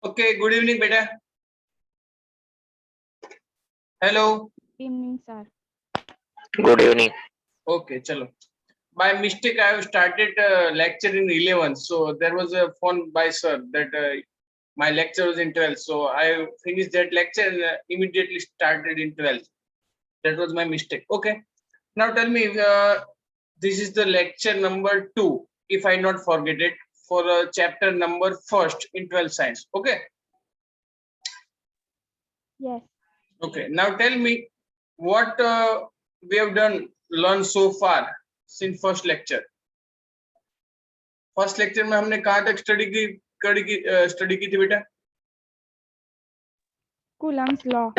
Okay, good evening, beta. Hello. Evening, sir. Good evening. Okay, chalo. By mistake, I have started lecture in 11. So there was a phone by sir that my lecture was in 12. So I finished that lecture and immediately started in 12. That was my mistake. Okay. Now tell me, this is the lecture number 2, if I not forget it, for chapter number 1st in 12 science. Okay. Yes. Okay. Now tell me what we have done learn so far since first lecture. First lecture में हमने कहाँ तक study की थी बेटा? Coulomb's law.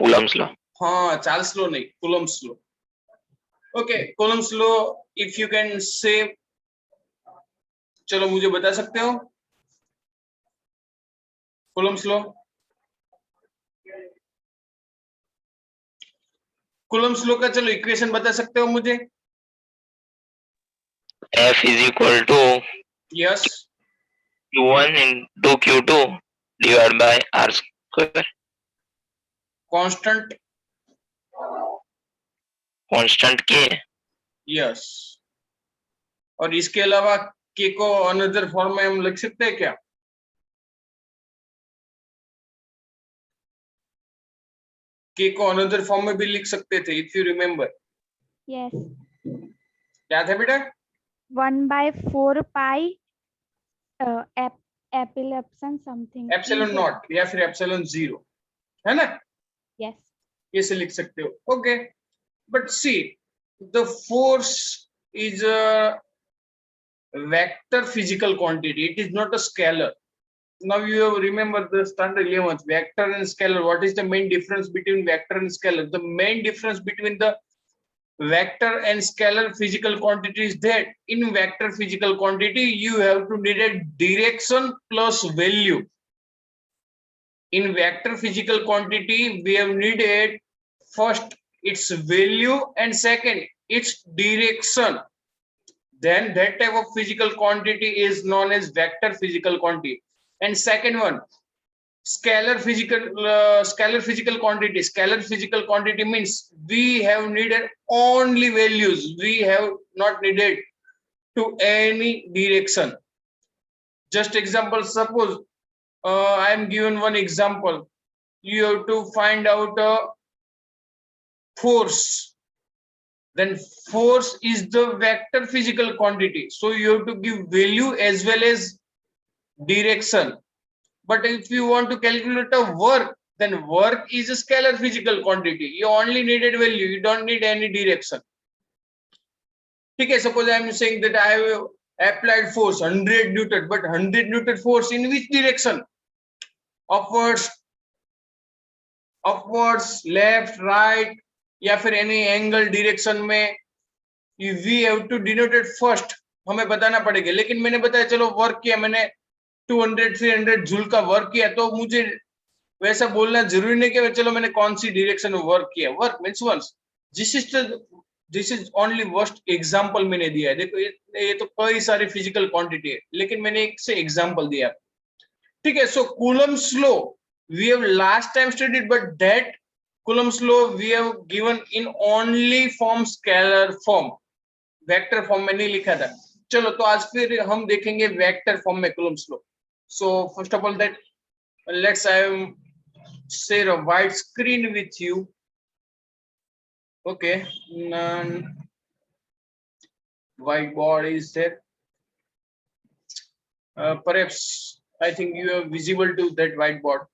Coulomb's law. हाँ, Charles law नहीं, Coulomb's law. Okay, Coulomb's law if you can say, चलो मुझे बता सकते हो कूलम्ब्स लॉ? कूलम्ब्स लॉ का चलो इक्वेशन बता सकते हो मुझे? F is equal to yes. Q1 into Q2 divided by R square. Constant. Constant K. Yes. और इसके अलावा के को अनदर फॉर्म में हम लिख सकते हैं क्या? के को अनदर फॉर्म में भी लिख सकते थे, इफ यू रिमेम्बर. Yes. क्या था बेटा? 1/4 pi epsilon something. Epsilon not या फिर एप्सिलॉन 0, है ना? Yes. ये से लिख सकते हो. Okay, but see the force is a vector physical quantity, it is not a scalar. Now you have remember the standard 11th, vector and scalar. What is the main difference between vector and scalar? The main difference between the vector and scalar physical quantity is that in vector physical quantity you have to need a direction plus value. In vector physical quantity we have needed first its value and second its direction. Then that type of physical quantity is known as vector physical quantity. And second one, scalar physical quantity. Scalar physical quantity means we have needed only values, we have not needed to any direction. Just example, suppose I am given one example. You have to find out a force. Then force is the vector physical quantity, so you have to give value as well as direction. But if you want to calculate a work, then work is a scalar physical quantity, you only needed value, you don't need any direction. Okay, suppose I am saying that I have applied force 100 newton, but 100 newton force in which direction? Upwards, left, right, या फिर any angle direction में we have to denote it first, हमें बताना पड़ेगा. लेकिन मैंने बताया चलो वर्क किया, मैंने 200 300 जूल का वर्क किया, तो मुझे वैसा बोलना जरूरी नहीं कि चलो मैंने कौन सी डायरेक्शन में वर्क किया. Work means once. This is only worst example मैंने दिया है. देखो ये तो कई सारी फिजिकल क्वांटिटी है, लेकिन मैंने एक से एग्जांपल दिया. ठीक है. So Coulomb's law we have last time studied, but that Coulomb's law we have given in only form scalar form, vector form में नहीं लिखा था. चलो तो आज फिर हम देखेंगे वेक्टर फॉर्म में Coulomb's law. So first of all that let's share a wide screen with you. Okay, whiteboard is there. Perhaps I think you are visible to that whiteboard.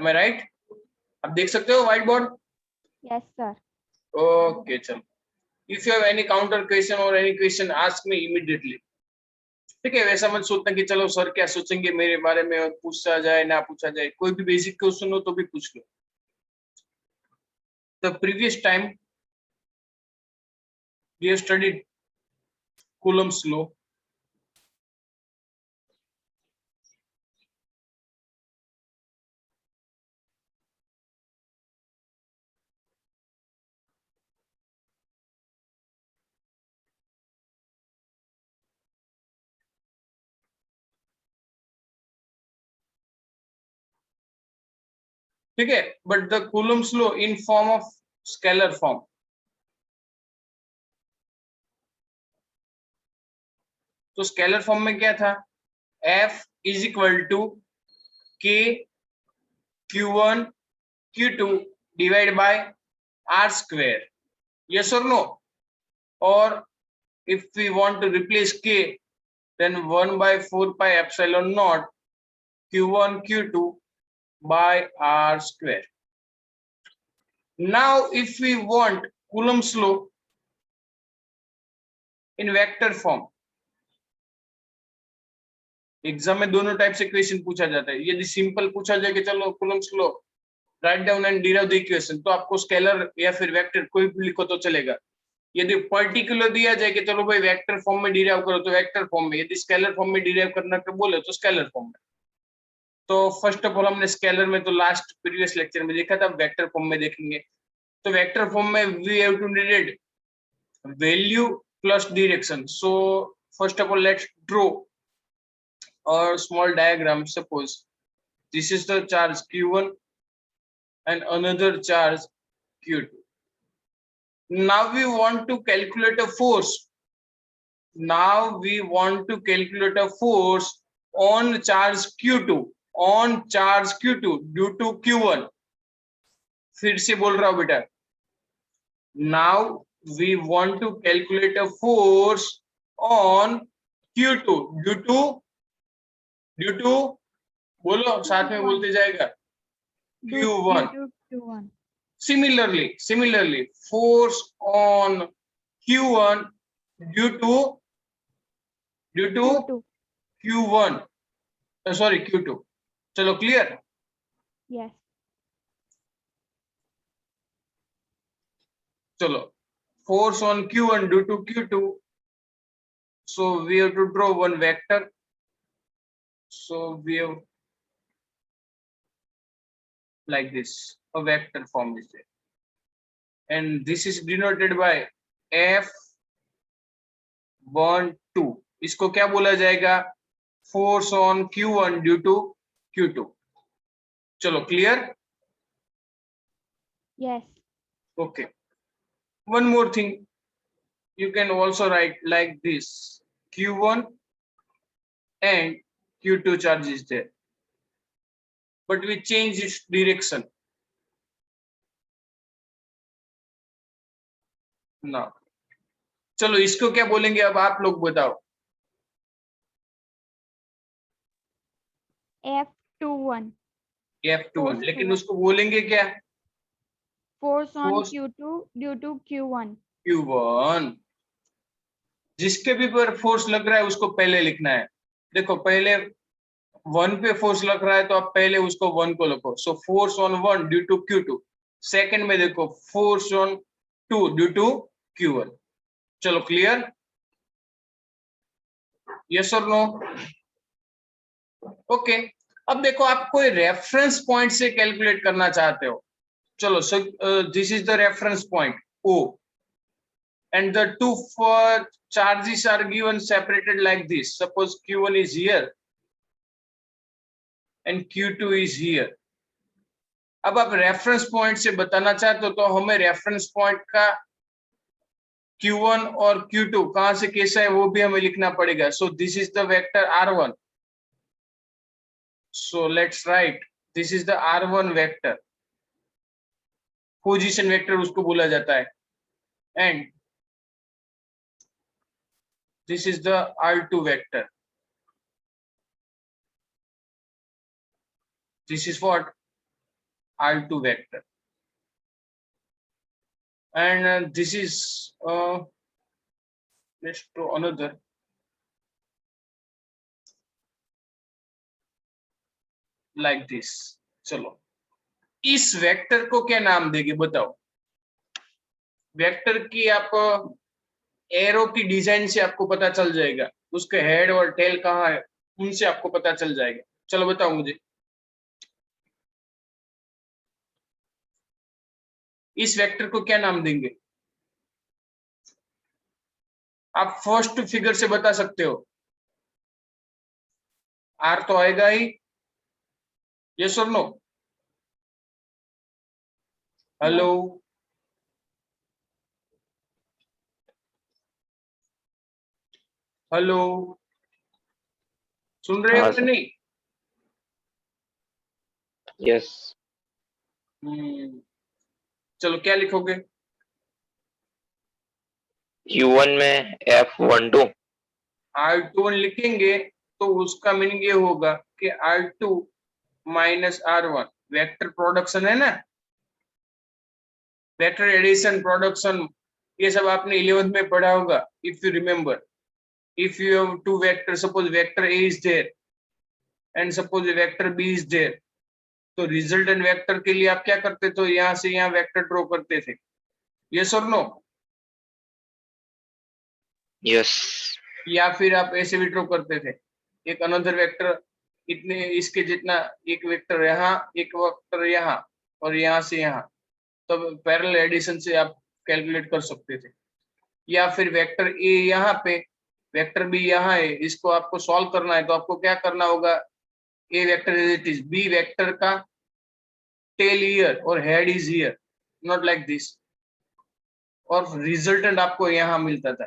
Am I right? आप देख सकते हो white board? Yes, sir. Okay, चलो. If you have any counter question or any question, ask me immediately. ठीक है. वैसा मत सोचना कि चलो सर क्या सोचेंगे मेरे बारे में, पूछा जाए ना पूछा जाए. कोई भी बेसिक क्वेश्चन हो तो भी पूछ लो. The previous time we have studied Coulomb's law. ठीक है, but the Coulomb's law in form of scalar form. तो स्केलर फॉर्म में क्या था, F is equal to K Q1 Q2 divide by R square, yes or no? Or if we want to replace K, then 1 by 4 pi epsilon naught Q1 Q2 by R square. Now if we want Coulomb's law in vector form, exam में दोनों type से question पूछा जाता है। यदि simple पूछा जाए कि चलो Coulomb's law write down and derive the equation, तो आपको स्केलर या फिर वेक्टर कोई भी लिखो तो चलेगा। यदि पर्टिकुलर दिया जाए कि चलो भाई वेक्टर फॉर्म में डिराइव करो तो वेक्टर फॉर्म में, यदि स्केलर फॉर्म में डिराइव करना के बोले तो स्केलर फॉर्म में। तो फर्स्ट ऑफ ऑल हमने स्केलर में तो लास्ट प्रीवियस लेक्चर में देखा था, वेक्टर फॉर्म में देखेंगे। तो वेक्टर फॉर्म में we have to derive value plus direction. So first of all let's draw or small diagram. Suppose this is the charge Q1 and another charge Q2. Now we want to calculate a force. Now we want to calculate a force on charge Q2, on charge Q2 due to Q1. फिर से बोल रहा हूं बेटा, now we want to calculate a force on Q2 due to बोलो साथ में बोलते जाएगा Q1. Q1. Similarly, force on Q1 due to Q1. Sorry, Q2. चलो clear? Yes. चलो force on Q1 due to Q2. So we have to draw one vector. So we have like this, a vector form is there, and this is denoted by F12. इसको क्या बोला जाएगा, force on Q1 due to Q2. चलो clear? Yes. Okay. One more thing, you can also write like this, Q1 and Q2 charge is there, but we change its direction. Now चलो इसको क्या बोलेंगे, अब आप लोग बताओ। F21. F21, लेकिन उसको बोलेंगे क्या, Force on Force- Q2 due to Q1. Q1। जिसके भी पर फोर्स लग रहा है उसको पहले लिखना है। देखो पहले 1 पे फोर्स लग रहा है तो आप पहले उसको 1 को लिखो। So force on 1 due to Q2। Second में देखो force on 2 due to Q1। चलो क्लियर, यस और नो? ओके, अब देखो आप कोई रेफरेंस पॉइंट से कैलकुलेट करना चाहते हो। चलो this is the reference point O, and the two charges are given separated like this. Suppose Q1 is here and Q2 is here. अब आप रेफरेंस पॉइंट से बताना चाहते हो तो हमें रेफरेंस पॉइंट का Q1 और Q2 कहां से कैसा है वो भी हमें लिखना पड़ेगा। So this is the vector R1. So let's write, this is the R1 vector, position vector उसको बोला जाता है, and this is the R2 vector. This is what? R2 vector. And this is let's draw another. Like this. चलो इस vector को क्या नाम देंगे बताओ। वेक्टर की आप एरो की डिजाइन से आपको पता चल जाएगा, उसके हेड और टेल कहाँ है उनसे आपको पता चल जाएगा। चलो बताओ मुझे, इस वेक्टर को क्या नाम देंगे? आप फर्स्ट फिगर से बता सकते हो। आर तो आएगा ही, यस और नो? हेलो, हेलो, सुन रहे हो हाँ कि सर। नहीं? यस। चलो क्या लिखोगे? Q1 में F12। R21 लिखेंगे तो उसका मीनिंग ये होगा कि R2 minus R1 vector production है ना, वेक्टर एडिशन प्रोडक्शन, ये सब आपने 11th में पढ़ा होगा if you remember. If you have two vectors, suppose vector A is there and suppose vector B is there, तो रिजल्टेंट वेक्टर के लिए आप क्या करते थे? तो यहाँ से यहाँ वेक्टर ड्रॉ करते थे. यस और नो? यस। या फिर आप ऐसे भी ड्रॉ करते थे, एक अनदर वेक्टर इतने इसके जितना, एक वेक्टर यहाँ, एक वेक्टर यहाँ, और यहाँ से यहाँ, तब पैरेलल एडिशन से आप कैलकुलेट कर सकते थे. या फिर वेक्टर ए यहाँ पे, वेक्टर बी यहाँ है, इसको आपको सॉल्व करना है तो आपको क्या करना होगा? A vector is it is, B vector का टेल हियर और head is here, not like this, और रिजल्टेंट आपको यहाँ मिलता था.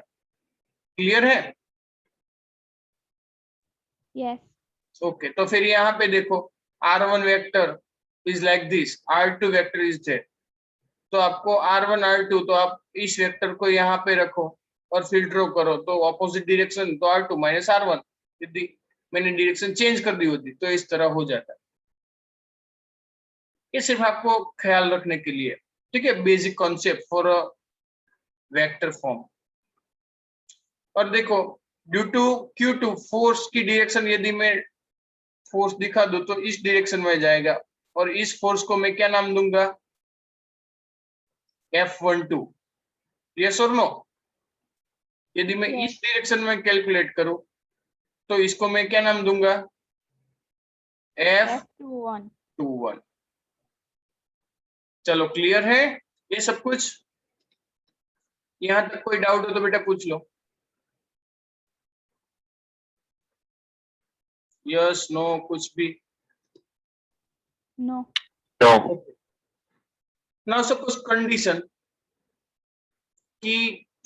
क्लियर है? Yes. ओके, तो फिर यहाँ पे देखो, R1 vector is like this, R2 vector is there, तो आपको R1 R2, तो आप इस वेक्टर को यहाँ पे रखो और फिर ड्रॉ करो, तो ऑपोजिट डायरेक्शन तो R2 माइनस R1. यदि मैंने डायरेक्शन चेंज कर दी होती तो इस तरह हो जाता. ये सिर्फ आपको ख्याल रखने के लिए, ठीक है, basic concept for a vector form. और देखो, ड्यू टू Q2 फोर्स की डायरेक्शन, यदि मैं फोर्स दिखा दूं तो इस डायरेक्शन में जाएगा, और इस फोर्स को मैं क्या नाम दूंगा? F12. यस और नो? यदि मैं Yes. इस डायरेक्शन में कैलकुलेट करूं तो इसको मैं क्या नाम दूंगा? F21. F21. चलो क्लियर है ये सब कुछ? यहां तक कोई डाउट हो तो बेटा पूछ लो. यस, नो, कुछ भी? No. No. Now suppose condition कि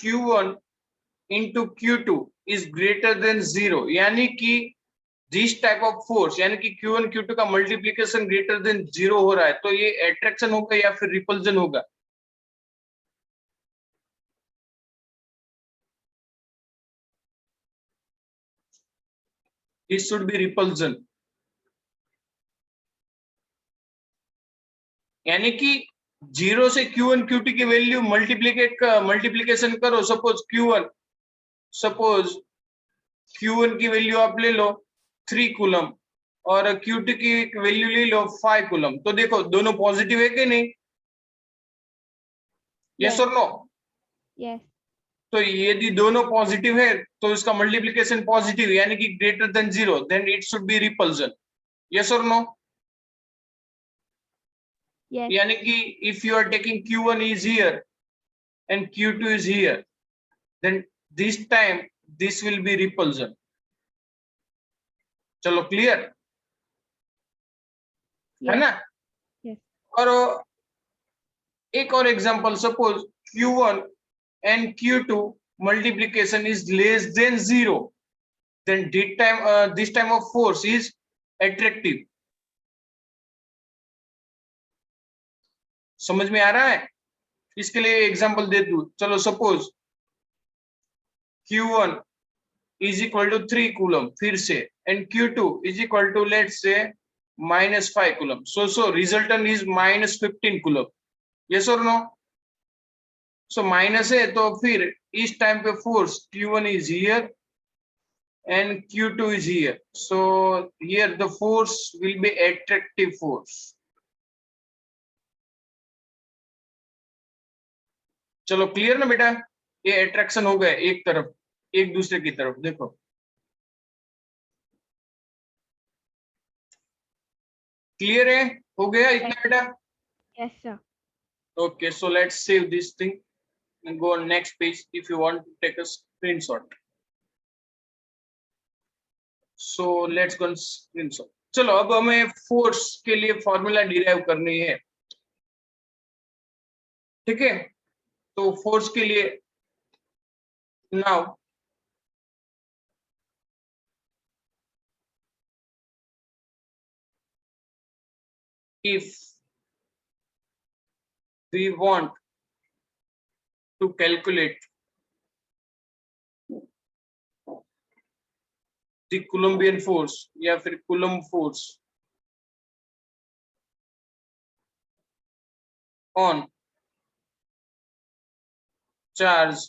Q1 into Q2 is greater than 0, यानी कि दिस टाइप ऑफ फोर्स, यानी कि Q1 Q2 का मल्टीप्लीकेशन ग्रेटर देन 0 हो रहा है, तो ये अट्रैक्शन होगा या फिर रिपल्जन होगा? It should be repulsion. यानी कि 0 से Q1 Q2 की वैल्यू मल्टीप्लीकेशन करो. सपोज Q1 की वैल्यू आप ले लो 3 कूलम और Q2 की वैल्यू ले लो 5 कूलम, तो देखो दोनों पॉजिटिव है कि नहीं? Yes Yes. और नो? Yes. तो यदि दोनों पॉजिटिव है तो इसका मल्टीप्लीकेशन पॉजिटिव, यानी कि greater than 0, then it should be repulsion. Yes और नो? Yes. यानी कि if you are taking Q1 is here and Q2 is here, then this time this will be repulsion. चलो clear है Yes. ना? Yes. और एक और example, suppose Q1 and Q2 multiplication is less than 0, then this time of force is attractive. समझ में आ रहा है? इसके लिए एग्जांपल दे दूं. चलो suppose Q1 is equal to 3 coulomb फिर से, and Q2 is equal to let's say minus 5 coulomb, so resultant is minus 15 coulomb. yes or no? so minus है तो फिर इस टाइम पे force Q1 is here and Q2 is here, so here the force will be attractive force. चलो clear ना बेटा? ये attraction हो गया एक तरफ, एक दूसरे की तरफ. देखो क्लियर है? हो गया इतना बेटा? Yes, sir. Okay, so let's save this thing and go on next page if you want to take a screenshot. So let's go on screenshot. चलो अब हमें फोर्स के लिए फॉर्मूला डिराइव करनी है. ठीक है, तो फोर्स के लिए now if we want to calculate the Coulombian force या फिर Coulomb force on चार्ज,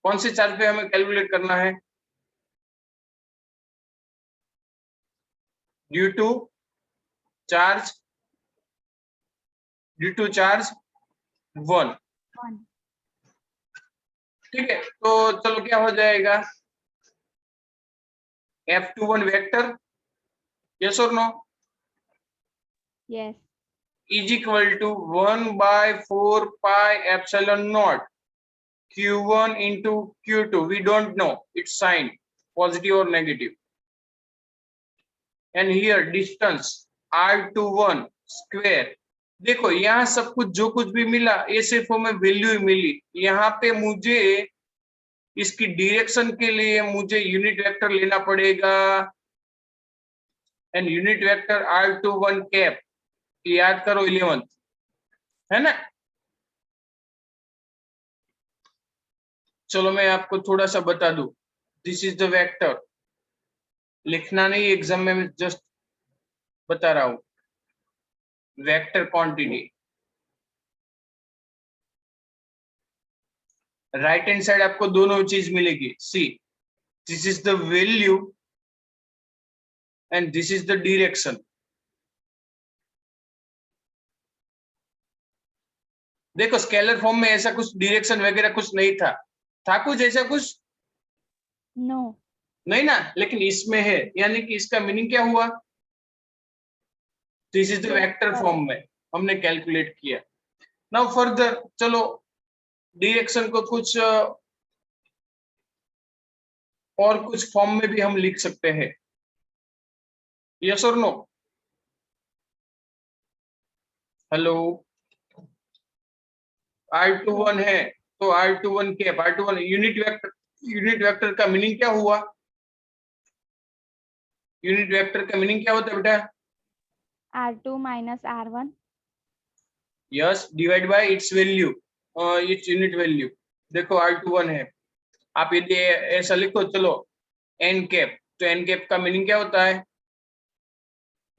कौन से चार्ज पे हमें कैलकुलेट करना है? Due to charge 1। 1. ठीक है, तो चलो क्या हो जाएगा, F21 वेक्टर, यस और no, Yes. is equal to 1/4 pi epsilon naught Q1 into Q2. We don't know its sign, positive or negative. And here distance R21 square. देखो यहाँ सब कुछ जो कुछ भी मिला ये सिर्फ हमें वैल्यू ही मिली। यहाँ पे मुझे इसकी डायरेक्शन के लिए मुझे यूनिट वेक्टर लेना पड़ेगा, and unit vector R21 cap, याद करो 11th, है ना। चलो मैं आपको थोड़ा सा बता दूं, दिस इज द वेक्टर, लिखना नहीं एग्जाम में, मैं जस्ट बता रहा हूं, vector quantity. Right hand side आपको दोनों चीज मिलेगी, see this is the value and this is the direction. देखो स्केलर फॉर्म में ऐसा कुछ डायरेक्शन वगैरह कुछ नहीं था कुछ ऐसा कुछ No. नहीं ना, लेकिन इसमें है, यानी कि इसका मीनिंग क्या हुआ, this is the vector form में हमने कैलकुलेट किया। नाउ फर्दर चलो डायरेक्शन को कुछ और कुछ फॉर्म में भी हम लिख सकते हैं, यस और नो। हेलो, R21 है तो R21 cap, R21 unit vector का मीनिंग क्या हुआ, यूनिट वेक्टर का मीनिंग क्या होता है बेटा, R2 minus R1. Yes, divide by it's value, its unit value. देखो R21 है, आप यदि ऐसा लिखो, चलो n कैप, तो n कैप का मीनिंग क्या होता है,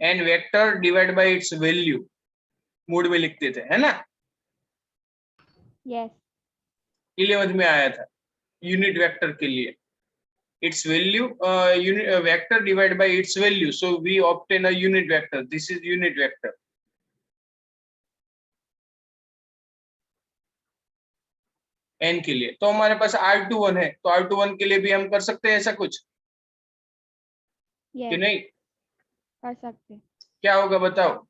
n vector divide by it's value, mood में लिखते थे, है ना। Yes. 11th में आया था यूनिट वेक्टर के लिए, its value unit vector divided by its value, so we obtain a unit vector, this is unit vector। n के लिए तो हमारे पास R21 है, तो R21 के लिए भी हम कर सकते हैं ऐसा कुछ Yes. कि नहीं, कर सकते. क्या होगा बताओ,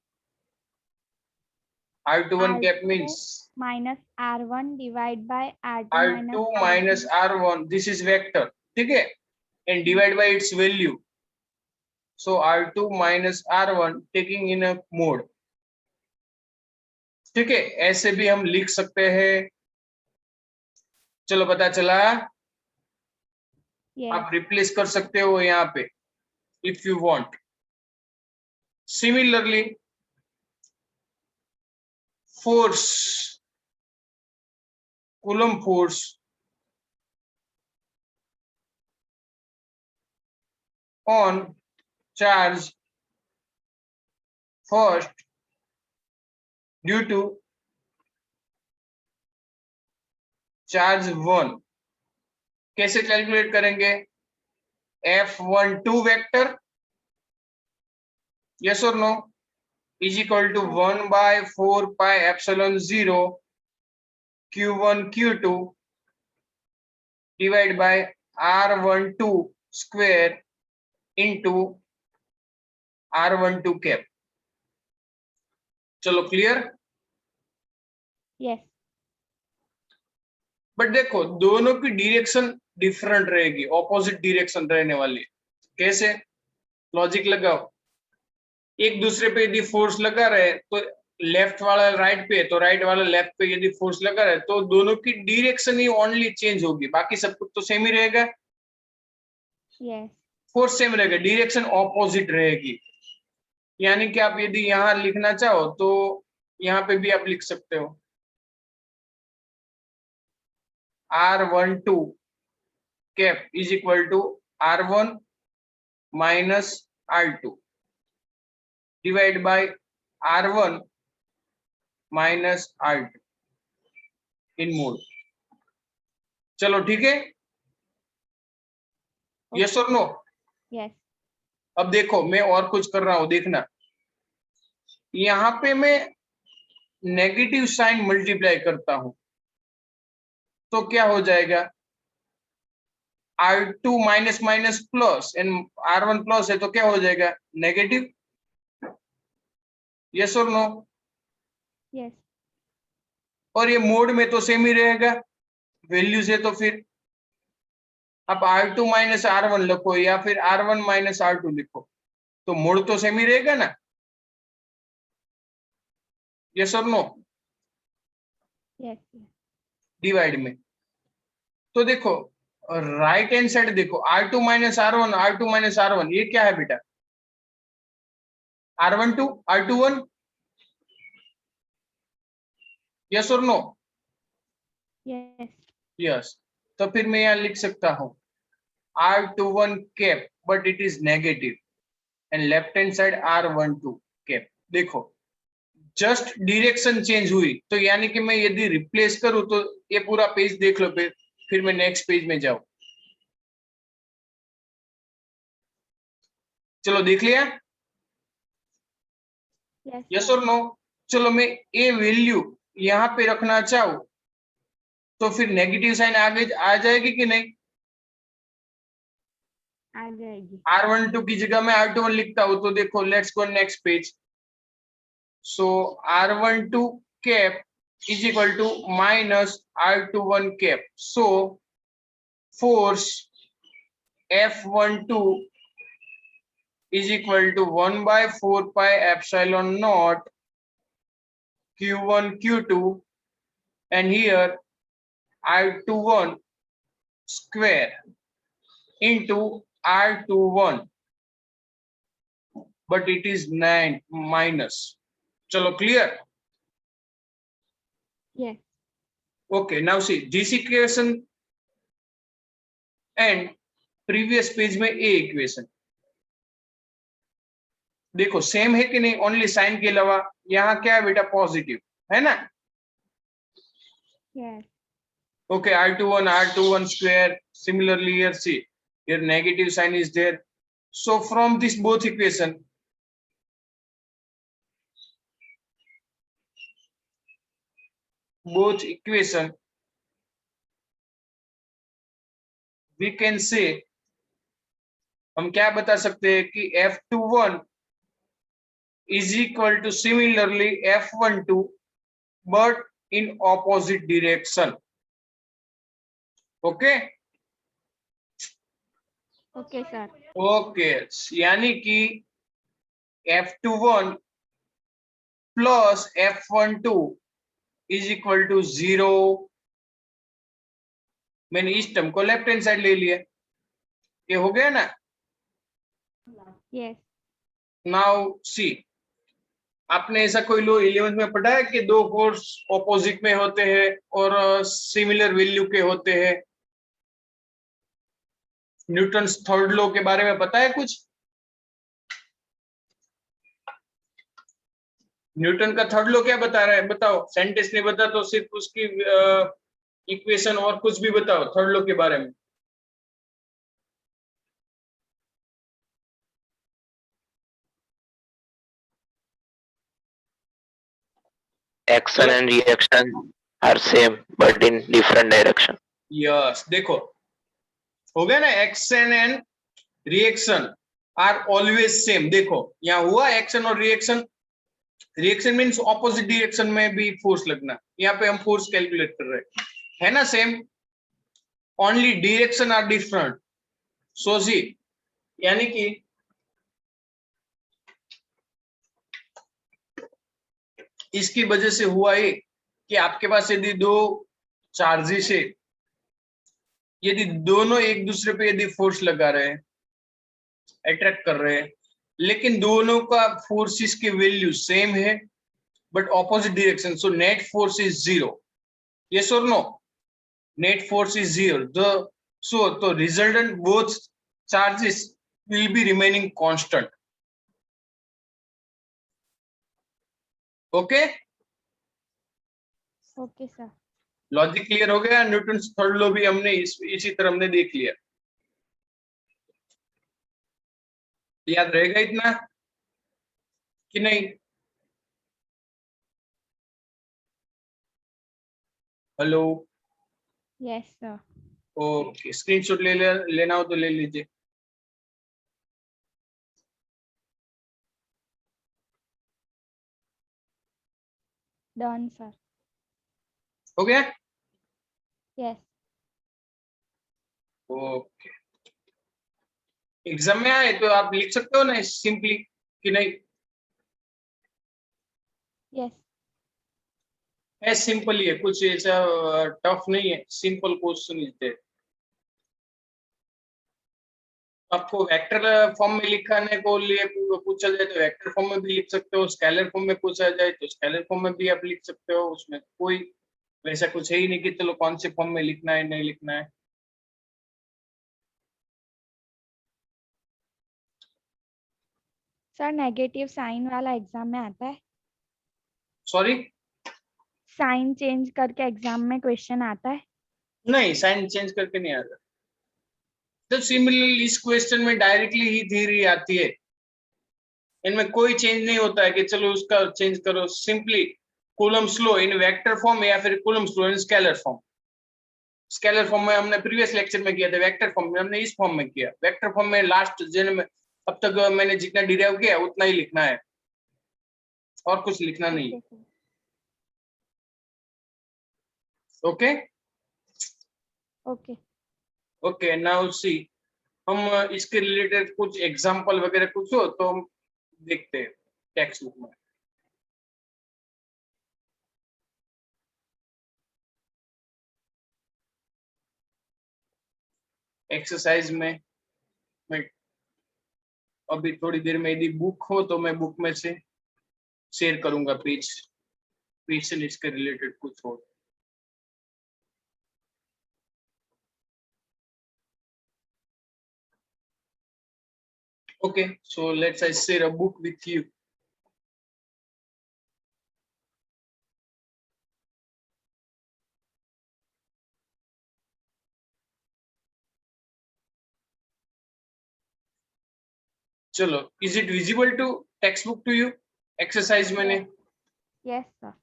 R21 cap R2 means minus R1 divide by R2 R2 minus R1, this is vector, ठीक है, and divide by its value, so R2 minus R1 taking in a mode, ठीक है, ऐसे भी हम लिख सकते हैं। चलो पता चला, Yes. आप रिप्लेस कर सकते हो यहाँ पे if you want. Similarly force, Coulomb force on charge first due to charge 1, कैसे कैलकुलेट करेंगे, F12 vector, yes or no, is equal to 1/4 pi epsilon 0 Q1 Q2 divided by R12 square into R12 cap। चलो clear. Yes. But देखो दोनों की direction different रहेगी, opposite direction रहने वाली, कैसे, लॉजिक लगाओ, एक दूसरे पे यदि फोर्स लगा रहे तो लेफ्ट वाला राइट पे है तो राइट वाला लेफ्ट पे यदि फोर्स लगा है तो दोनों की डायरेक्शन ही ओनली चेंज होगी, बाकी सब कुछ तो सेम ही रहेगा। yes, फोर्स सेम रहेगा, डायरेक्शन ऑपोजिट रहेगी। यानी कि आप यदि यहाँ लिखना चाहो तो यहाँ पे भी आप लिख सकते हो R12 cap is equal to R1 minus R2 divide by R1 minus R2 in mod. चलो ठीक है, यस और नो? yes, अब देखो मैं और कुछ कर रहा हूं, देखना यहाँ पे मैं नेगेटिव साइन मल्टीप्लाई करता हूं तो क्या हो जाएगा, R2 minus minus plus and R1 plus है तो क्या हो जाएगा, नेगेटिव। यस और नो? yes, और ये मोड में तो सेम ही रहेगा, वैल्यू से तो फिर आप R2 माइनस R1 लिखो या फिर R1 माइनस R2 लिखो तो मोड तो सेम ही रहेगा ना। यस और नो? yes, डिवाइड में तो देखो राइट हैंड साइड देखो R2 minus R1, R2 minus R1 ये क्या है बेटा, R12 R21। यस और नो? yes, yes. तो फिर मैं यहाँ लिख सकता हूँ R21 cap but it is negative and left hand side R12 cap. देखो जस्ट डायरेक्शन चेंज हुई तो यानी कि मैं यदि रिप्लेस करूं तो ये पूरा पेज देख लो, फिर मैं नेक्स्ट पेज में जाऊं। चलो देख लिया, yes, यस sir. और नो? चलो मैं ए वैल्यू यहाँ पे रखना चाहूं तो फिर नेगेटिव साइन आगे आ जाएगी कि नहीं, आ जाएगी। R12 की जगह में R21 लिखता हूं तो देखो let's go next page. So R12 cap is equal to minus R21 cap. So force F12 is equal to 1 by 4 pi epsilon naught Q1 Q2 and here R21 square into R21 but it is 9 minus. Chalo clear? Yes, Okay, now see this equation and previous page में A equation देखो same है कि नहीं, only sign के अलावा यहाँ क्या है बेटा, पॉजिटिव है ना। yes, Okay, R21 square. Similarly here see here negative sign is there. So from this both equation we can say हम क्या बता सकते हैं कि F21 is equal to similarly F12 but in opposite direction. Okay? okay, sir. Okay, यानी कि F21 plus F12 is equal to 0. मैंने इस टर्म को लेफ्ट हैंड साइड ले लिया, ये हो गया ना। Yes, नाउ सी आपने ऐसा कोई लो 11th में पढ़ा है कि दो फोर्स ऑपोजिट में होते हैं और सिमिलर वैल्यू के होते हैं। न्यूटन थर्ड लॉ के बारे में पता है कुछ? न्यूटन का थर्ड लॉ क्या बता रहा है, बताओ। सेंटेंस नहीं बता तो सिर्फ उसकी इक्वेशन और कुछ भी बताओ थर्ड लॉ के बारे में। Action and reaction are same but in different direction. Yes, देखो हो गया ना, action and reaction are always same. देखो यहाँ हुआ एक्शन और reaction, reaction means opposite direction में भी फोर्स लगना, यहाँ पे हम फोर्स कैलकुलेट कर रहे हैं ना same, only direction are different. So see यानी कि इसकी वजह से हुआ ये कि आपके पास यदि दो चार्जेस है, यदि दोनों एक दूसरे पे यदि फोर्स लगा रहे हैं, अट्रैक्ट कर रहे हैं, लेकिन दोनों का फोर्सेस की वैल्यू सेम है but opposite direction, so net force is zero. Yes और no? Net force is zero. The resultant both charges will be remaining constant. Okay? Okay, sir. Logic clear हो गया? न्यूटन थर्ड लॉ भी हमने इसी तरह हमने देख लिया. याद रहेगा इतना कि नहीं? Hello. Yes, sir. Okay, screenshot लेना हो तो ले लीजिए. Done, sir. हो गया? Yes. ओके. एग्जाम में आए तो आप लिख सकते हो ना सिंपली कि नहीं? Yes. है सिंपल ही है, कुछ ऐसा टफ नहीं है, सिंपल क्वेश्चन इज. आपको वेक्टर फॉर्म में लिखने को लिए पूछा जाए तो वेक्टर फॉर्म में भी लिख सकते हो, स्केलर फॉर्म में पूछा जाए तो स्केलर फॉर्म में भी आप लिख सकते हो. उसमें कोई वैसा कुछ है ही नहीं कि चलो कौन से फॉर्म में लिखना है नहीं लिखना है. सर नेगेटिव साइन वाला एग्जाम में आता है? सॉरी? साइन चेंज करके एग्जाम में क्वेश्चन आता है? नहीं, साइन चेंज करके नहीं आता. तो सिमिलरली इस क्वेश्चन में डायरेक्टली ही थ्योरी आती है, इनमें कोई चेंज नहीं होता है कि चलो उसका चेंज करो. सिंपली कूलम्स लॉ इन वेक्टर फॉर्म या फिर कूलम्स लॉ इन स्केलर फॉर्म. स्केलर फॉर्म में हमने प्रीवियस लेक्चर में किया था, वेक्टर फॉर्म में हमने इस फॉर्म में किया. वेक्टर फॉर्म में लास्ट जिन में अब तक मैंने जितना डिराइव किया उतना ही लिखना है और कुछ लिखना नहीं. Okay, sir. Okay. Okay. Okay, now see हम इसके रिलेटेड कुछ एग्जांपल वगैरह कुछ हो तो हम देखते हैं टेक्स्ट बुक में. एक्सरसाइज में मैं अभी थोड़ी देर में यदि बुक हो तो मैं बुक में से शेयर करूंगा पेज क्वेश्चन इसके रिलेटेड कुछ हो. Okay, so let's I share a book with you. चलो, is it visible to textbook to you? Exercise मैंने. Yes, sir.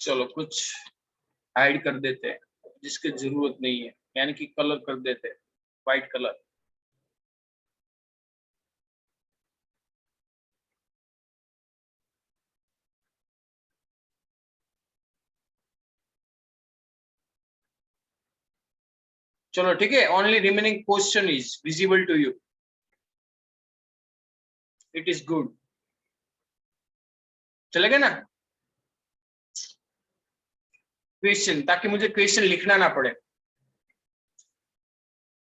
चलो कुछ हाइड कर देते हैं जिसकी जरूरत नहीं है, यानी कि कलर कर देते हैं व्हाइट कलर. चलो ठीक है. Only remaining question is visible to you. It is good. चलेगा ना क्वेश्चन, ताकि मुझे क्वेश्चन लिखना ना पड़े.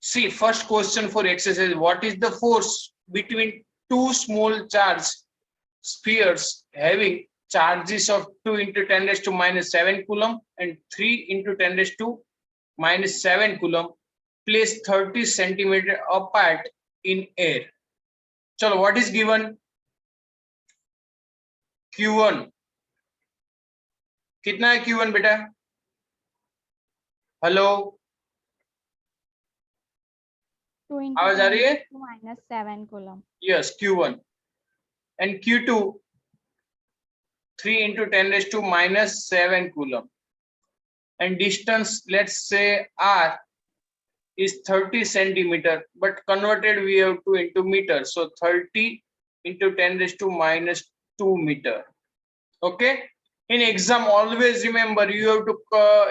See, first question for exercise: what is the force between two small charge spheres having charges of 2 into 10 raised to minus 7 coulomb and 3 into 10 raised to minus 7 coulomb placed 30 centimeter apart in air? चलो, what is given? Q1 कितना है? Q1 बेटा, hello, 2 into आवाज आ 10 रही है? to minus 7 coulomb. Yes, Q1. And Q2 3 into 10 raised to minus 7 coulomb. And distance, let's say R is 30 centimeter, but converted we have to into meter, so 30 into 10 raised to minus 2 meter. Okay, In exam, always remember you have to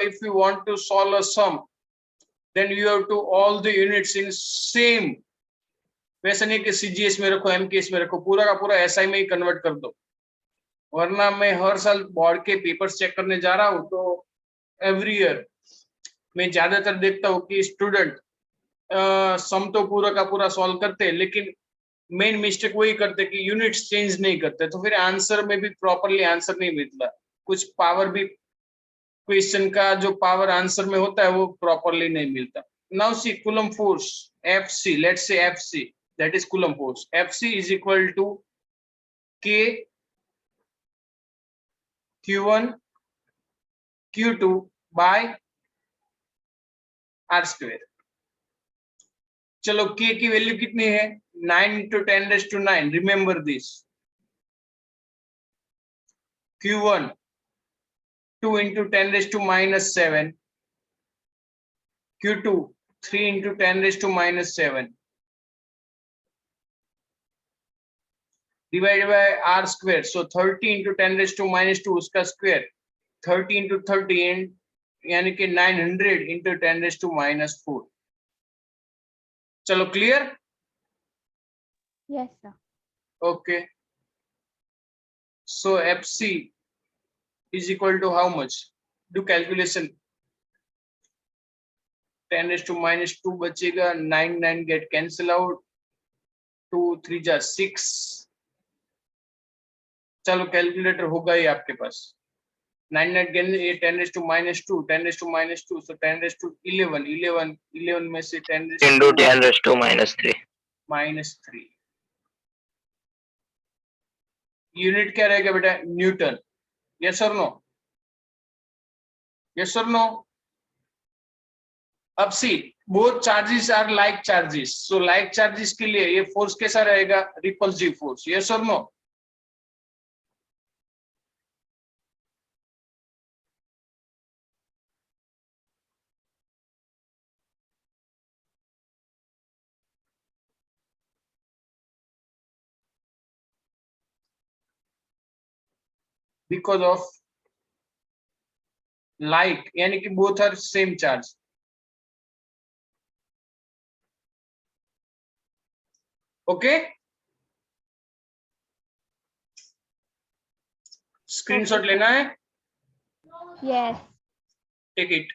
if you want to solve a sum, then you have to all the units in same. वैसा नहीं कि CGS में रखो, MKS में रखो, पूरा का पूरा SI में ही कन्वर्ट कर दो, वरना मैं हर साल बोर्ड के पेपर्स चेक करने जा रहा हूँ तो एवरी ईयर मैं ज्यादातर देखता हूँ कि स्टूडेंट सम तो पूरा का पूरा सॉल्व करते हैं, लेकिन मेन मिस्टेक वही करते कि यूनिट्स चेंज नहीं करते, तो फिर आंसर में भी प्रॉपरली आंसर नहीं मिलता, कुछ पावर भी क्वेश्चन का जो पावर आंसर में होता है वो प्रॉपरली नहीं मिलता. Now see Coulomb force FC, let's say FC, that is Coulomb force. FC is equal to K Q1 Q2 by R square. चलो K की वैल्यू कितनी है? 9 into 10⁹ remember this. Q1 2 into 10⁻⁻⁷, Q2 3 into 10⁻⁻⁷, divided by R square. So 30 into 10⁻⁻² उसका square, 30 into 30 यानी कि 900 into 10⁻⁻4. चलो clear? Yes, sir. Okay. So FC is equal to how much? Do calculation. 10⁻⁻² बचेगा, 9 get cancel out, 2 3 जा 6. चलो calculator होगा ही आपके पास. 9 10⁻², 10⁻², so 10⁻11, 11 में से 10 into 10⁻³ -3. यूनिट क्या रहेगा बेटा? न्यूटन. यस और नो? यस और नो? अब see both charges are like charges, so like charges के लिए ये फोर्स कैसा रहेगा? Repulsive force. यस और नो? बिकॉज ऑफ लाइक, यानी कि both are same charge. Okay, screenshot लेना है? Yes. Take it.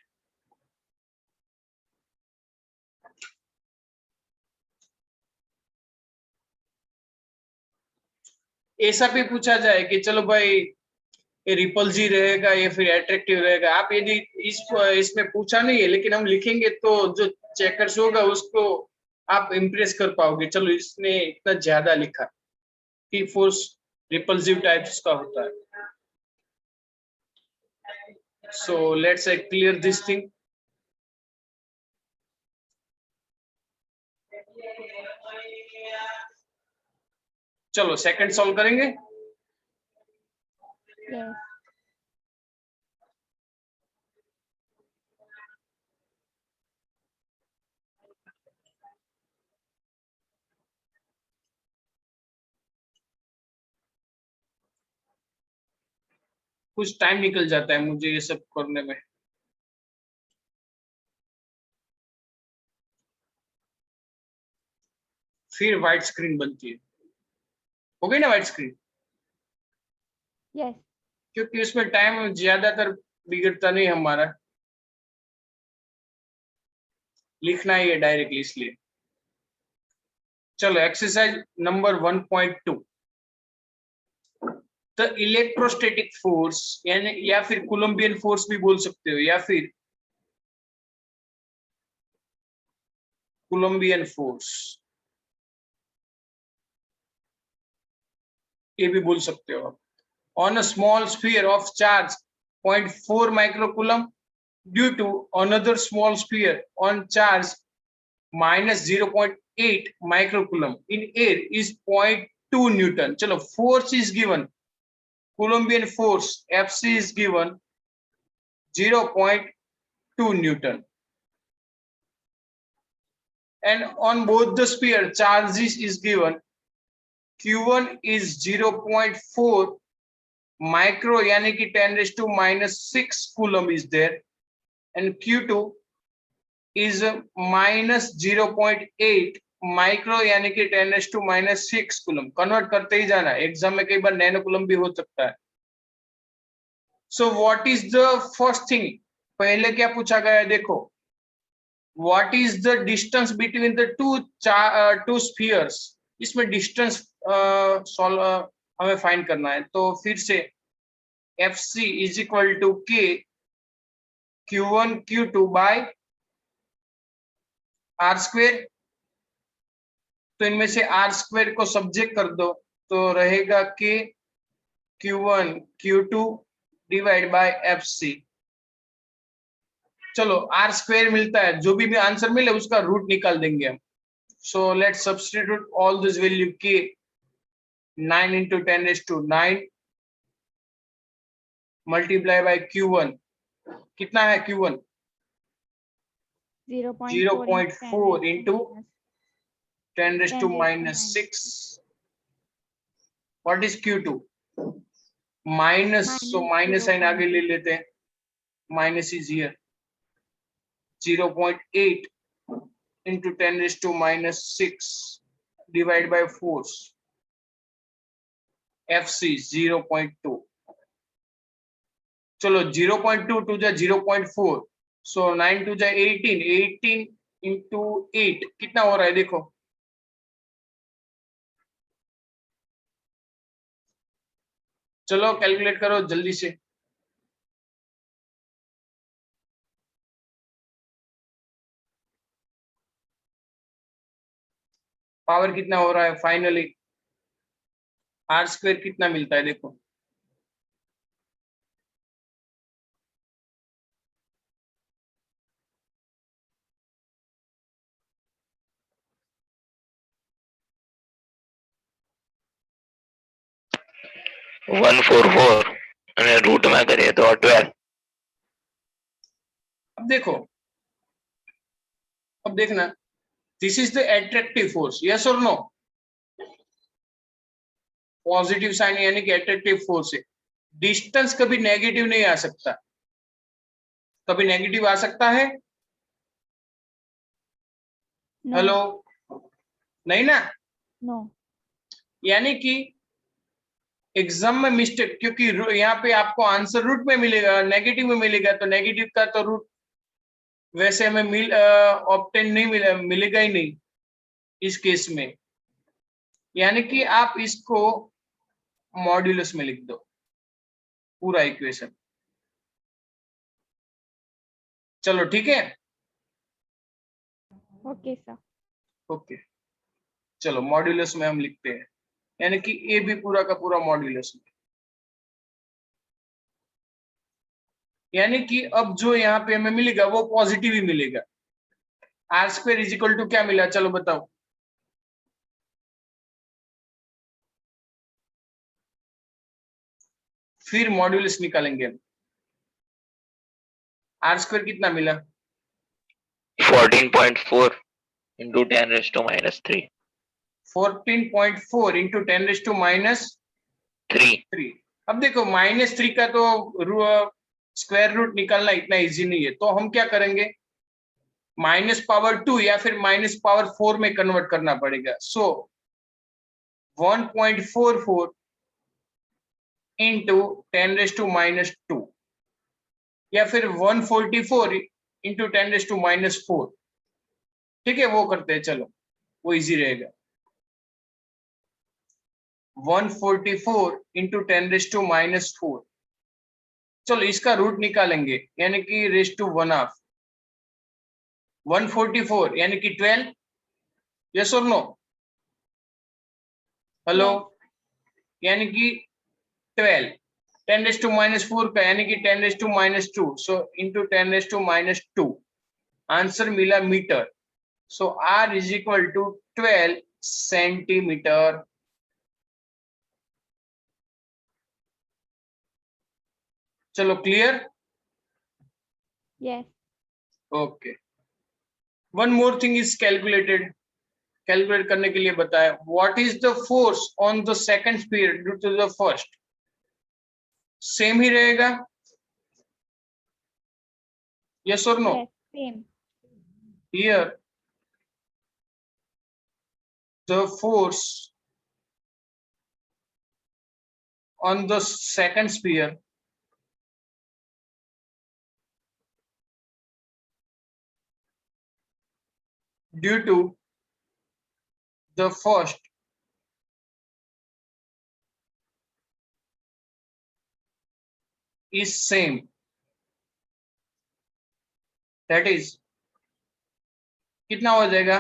ऐसा भी पूछा जाए कि चलो भाई ये रिपल्सिव रहेगा या फिर अट्रैक्टिव रहेगा, आप यदि इसमें पूछा नहीं है लेकिन हम लिखेंगे तो जो चेकर्स होगा उसको आप इम्प्रेस कर पाओगे. चलो इसने इतना ज्यादा लिखा कि फोर्स रिपल्सिव टाइप्स का होता है. So let's clear this thing. चलो सेकंड सॉल्व करेंगे. Yes. कुछ टाइम निकल जाता है मुझे ये सब करने में. फिर व्हाइट स्क्रीन बनती है. हो गई ना व्हाइट स्क्रीन? Yes. क्योंकि उसमें टाइम ज्यादातर बिगड़ता नहीं हमारा, लिखना ही है डायरेक्टली इसलिए. चलो exercise number 1.2. The electrostatic force, यानी या फिर कोलंबियन फोर्स भी बोल सकते हो, या फिर कोलंबियन फोर्स ये भी बोल सकते हो आप. On a small sphere of charge 0.4 microcoulomb due to another small sphere on charge minus 0.8 microcoulomb in air is 0.2 Newton. चलो force is given, Coulombian force FC is given 0.2 Newton, and on both the sphere charges is given. Q1 is 0.4 micro यानी कि 10⁻⁻⁶ coulomb is there, and Q2 is -0.8 micro यानी कि 10⁻⁻⁶ coulomb. Convert करते ही जाना, exam में कई बार nano coulomb भी हो सकता है। So what is the first thing, पहले क्या पूछा गया है देखो, what is the distance between the two spheres. इसमें डिस्टेंस हमें फाइंड करना है, तो फिर से FC is equal to K Q1 Q2 by R square. तो इनमें से R स्क्वेयर को सब्जेक्ट कर दो तो रहेगा K Q1 Q2 divide bye FC। चलो R स्क्वेयर मिलता है, जो भी आंसर मिले उसका रूट निकाल देंगे हम। So let's substitute all this value. K 9 into 10⁻⁹ multiply by Q1, कितना है Q1? 0.4 into 10⁻⁻⁶। What is Q2? Minus, so minus sign आगे ले लेते हैं, minus is here. 0.8 into 10⁻⁻⁶ divide by 4, FC 0.2। चलो 0.2 टू जा 0.4, सो 9 टू जा 18, 18 into 8 कितना हो रहा है देखो, चलो कैलकुलेट करो जल्दी से। पावर कितना हो रहा है फाइनली, R स्क्वायर कितना मिलता है देखो, वन फोर फोर रूट में करिए तो 12। अब देखो, अब देखना, this is the attractive force, yes और नो? पॉजिटिव साइन यानी कि एट्रैक्टिव फोर्स है। डिस्टेंस कभी नेगेटिव नहीं आ सकता, कभी नेगेटिव आ सकता है? हेलो, नहीं ना? नो। यानी कि एग्जाम में मिस्टेक, क्योंकि यहाँ पे आपको आंसर रूट में मिलेगा, नेगेटिव में मिलेगा, तो नेगेटिव का तो रूट वैसे हमें ऑब्टेन नहीं मिलेगा ही नहीं इस केस में। यानी कि आप इसको मॉड्यूलस में लिख दो पूरा इक्वेशन। चलो ठीक है, ओके सर। ओके चलो मॉड्यूलस में हम लिखते हैं, यानी कि ए भी पूरा का पूरा मॉड्यूलस में। यानी कि अब जो यहाँ पे हमें मिलेगा वो पॉजिटिव ही मिलेगा। R square is equal to क्या मिला, चलो बताओ। फिर मॉड्यूलस निकालेंगे हम। R स्क्वायर कितना मिला? 14.4 into 10⁻⁻3। 14.4 into 10⁻⁻3। अब देखो -3 का तो स्क्वायर रूट निकालना इतना इजी नहीं है, तो हम क्या करेंगे, -2 या फिर -4 में कन्वर्ट करना पड़ेगा। सो 1.44 into 10⁻⁻2 या फिर 144 into 10⁻⁻4। ठीक है, वो करते हैं, चलो वो इजी रहेगा। 144 into 10⁻⁻4। चलो इसका रूट निकालेंगे, यानी कि रेस टू 1/2। 144 यानी कि 12, यस और नो? हेलो, यानी कि 12 10⁻⁻4 का यानी कि 10⁻⁻2, सो इंटू 10⁻⁻2 आंसर मिला metre. So R is equal to 12 centimetre. चलो clear? Yes. Okay, one more thing is calculated, calculate करने के लिए बताया, what is the force on the second sphere due to the first. Same ही रहेगा, yes और no? Yes, same. Here the force on the second sphere due to the first is same, that is कितना हो जाएगा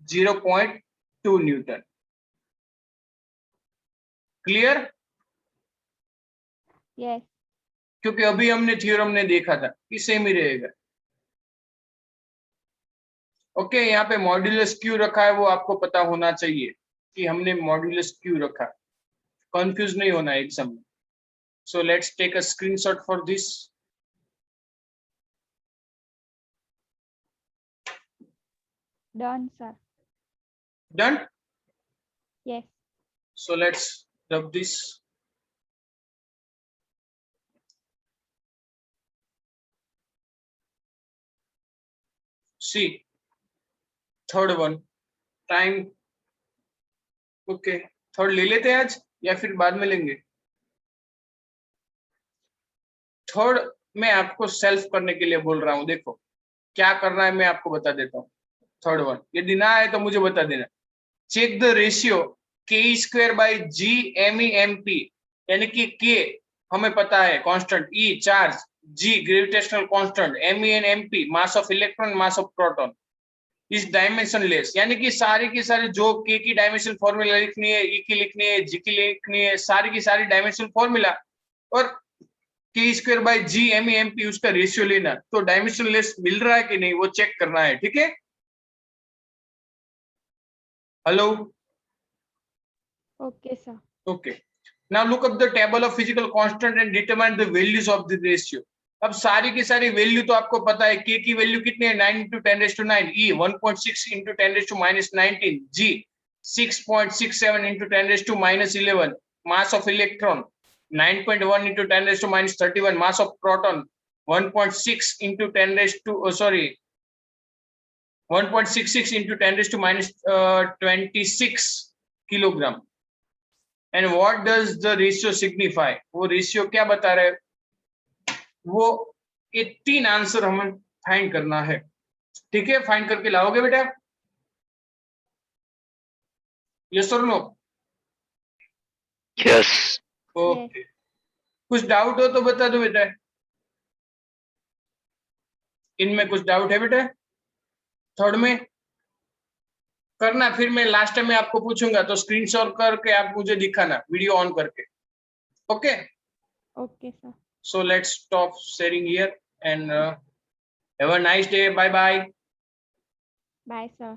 0.2 Newton. Clear? Yes. क्योंकि अभी हमने theorem ने देखा था कि सेम ही रहेगा। ओके, यहाँ पे मॉड्यूलस क्यों रखा है वो आपको पता होना चाहिए कि हमने मॉड्यूलस क्यों रखा, कंफ्यूज नहीं होना एग्जाम में। So let's take a screenshot for this. Done, sir. Done? Yes. So let's rub this. See, third one, time. Okay, third ले लेते हैं आज या फिर बाद में लेंगे? थर्ड मैं आपको सेल्फ करने के लिए बोल रहा हूं, देखो क्या करना है मैं आपको बता देता हूँ। थर्ड वन यदि ना आए तो मुझे बता देना। Check the ratio k² by G M E M P, यानी कि k हमें पता है constant, E charge, G gravitational constant, M E N M P mass of electron, mass of proton is dimensionless, यानी कि सारी की सारी जो k की डायमेंशन फॉर्मूला लिखनी है, E की लिखनी है, G की लिखनी है, सारी की सारी डायमेंशन फॉर्मूला और k² by G M E M P उसका रेशियो लेना। तो डायमेंशनलेस मिल रहा है कि नहीं वो चेक करना है, ठीक है? Hello? Okay, sir. Okay. Now look up the table of physical constant and determine the values of the ratio. अब सारी की सारी वैल्यू तो आपको पता है, k की वैल्यू कितनी है 9 into 10 raised to 9, E 1.6 into 10 raised to minus 19, G 6.67 into 10 raised to minus 11, mass of electron 9.1 into 10 raised to minus 31, mass of proton 1.6 into 10 raised to 1.66 into 10 raised to minus 26 kilogram. And what does the ratio signify, वो ratio क्या बता रहे हैं, वो ये 3 answer हमें find करना है, ठीक है? फाइंड करके लाओगे बेटा, यस और नो? Yes. ओके, कुछ डाउट हो तो बता दो बेटा, इनमें कुछ डाउट है बेटा? थर्ड में करना, फिर मैं लास्ट टाइम में आपको पूछूंगा तो स्क्रीनशॉट करके आप मुझे दिखाना वीडियो ऑन करके। Okay, Okay, sir. So let's stop sharing here and have a nice day, bye bye. Bye, sir.